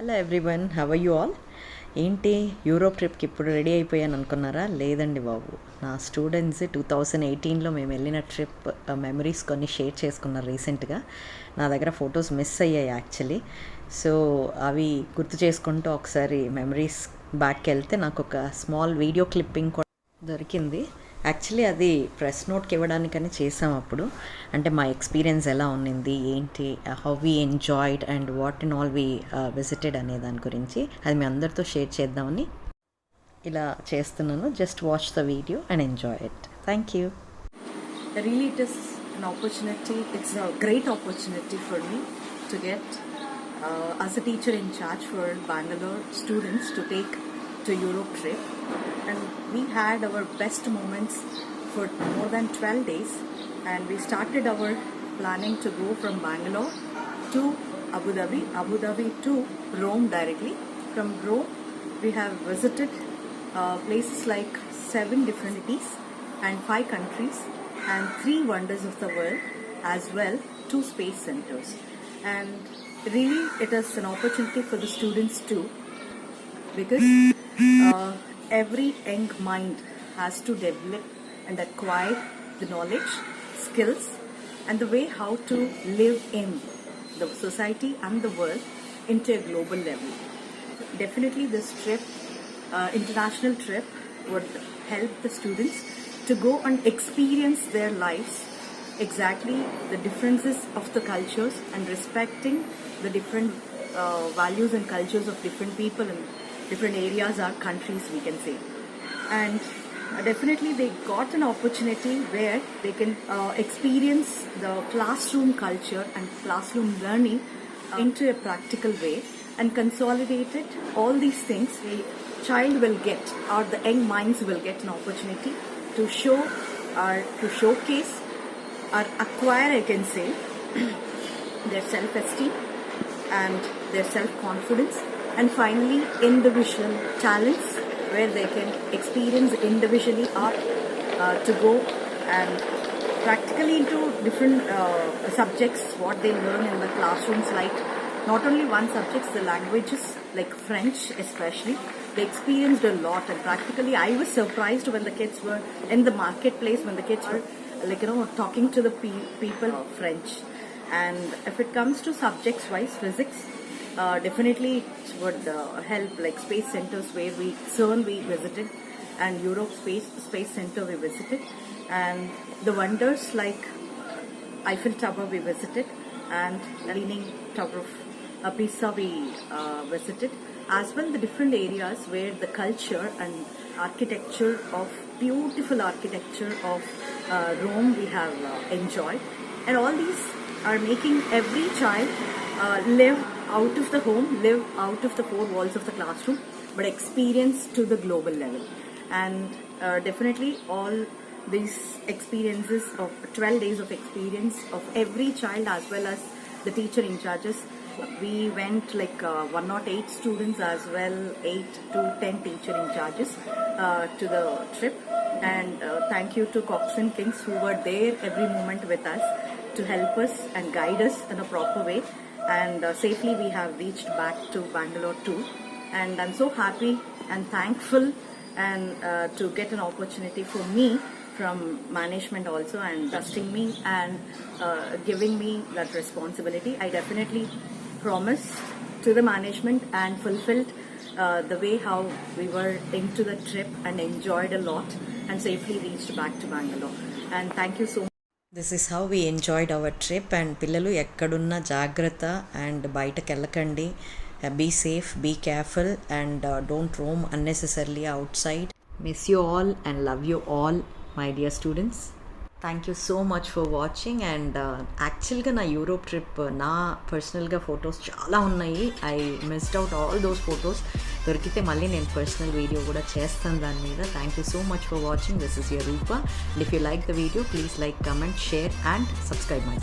Hello everyone, how are you all? ఏంటి Europe ట్రిప్కి ఇప్పుడు రెడీ అయిపోయాను అనుకున్నారా? లేదండి బాబు, నా స్టూడెంట్స్ 2018లో మేము వెళ్ళిన ట్రిప్ మెమరీస్ కొన్ని షేర్ చేసుకున్నారు రీసెంట్గా. నా దగ్గర ఫొటోస్ మిస్ అయ్యాయి యాక్చువల్లీ. సో అవి గుర్తు చేసుకుంటూ ఒకసారి మెమరీస్ బ్యాక్కి వెళ్తే నాకు ఒక స్మాల్ వీడియో క్లిప్పింగ్ కూడా దొరికింది. యాక్చువల్లీ అది ప్రెస్ నోట్కి ఇవ్వడానికని చేసాం అప్పుడు. అంటే మా ఎక్స్పీరియన్స్ ఎలా ఉన్నింది, ఏంటి, how we enjoyed and what and all we visited అనే దాని గురించి అది మీ అందరితో షేర్ చేద్దామని ఇలా చేస్తున్నాను. Just watch the video and enjoy it. Thank you. Really, it is an opportunity. It's a great opportunity for me to get, as a teacher in charge for Bangalore students, to take to Europe trip. And we had our best moments for more than 12 days. And we started our planning to go from Bangalore to Abu Dhabi to Rome directly. From Rome, we have visited places like 7 different cities and 5 countries and 3 wonders of the world, as well 2 space centers. And really it is an opportunity for the students too, because every young mind has to develop and acquire the knowledge, skills and the way how to live in the society and the world into a global level. Definitely this trip, international trip, would help the students to go and experience their lives, exactly the differences of the cultures and respecting the different values and cultures of different people in different areas or countries, we can say. And definitely they got an opportunity where they can experience the classroom culture and classroom learning into a practical way, and consolidated all these things. The child will get, or the young minds will get, an opportunity to show or to showcase or acquire, I can say, their self-esteem and their self-confidence, and finally individual talents where they can experience individually or to go and practically into different subjects what they learn in the classrooms, like not only one subjects, the languages like French especially. They experienced a lot, and practically I was surprised when the kids were in the marketplace, when the kids were talking to the people French. And if it comes to subjects wise, physics, definitely it would help, like space centers where CERN we visited, and Europe Space Center we visited, and the wonders like Eiffel Tower we visited, and Leaning Tower of Pisa we visited, as well the different areas where the culture and architecture of beautiful architecture of Rome we have enjoyed. And all these are making every child live out of the home, live out of the 4 walls of the classroom, but experience to the global level. And definitely all these experiences of 12 days of experience of every child, as well as the teacher in charges. We went like 108 students, as well 8 to 10 teacher in charges to the trip. And thank you to Cox and Kings who were there every moment with us to help us and guide us in a proper way. And safely we have reached back to Bangalore too. And I'm so happy and thankful and to get an opportunity for me from management also, and trusting me and giving me that responsibility. I definitely promised to the management and fulfilled the way how we were into the trip and enjoyed a lot, and safely reached back to Bangalore. And thank you so much. This is how we enjoyed our trip. And పిల్లలు ఎక్కడున్న జాగ్రత్త, and బయటకు వెళ్ళకండి, be safe, be careful, and don't roam unnecessarily outside. Miss you all and love you all my dear students. Thank you so much for watching. And యాక్చువల్గా నా Europe trip నా పర్సనల్గా photos చాలా ఉన్నాయి. I missed out all those photos. దొరికితే మళ్ళీ నేను personal video కూడా చేస్తాను దాని మీద. Thank you so much for watching. This is your Rupa. And if you like the video, please like, comment, share and subscribe my channel.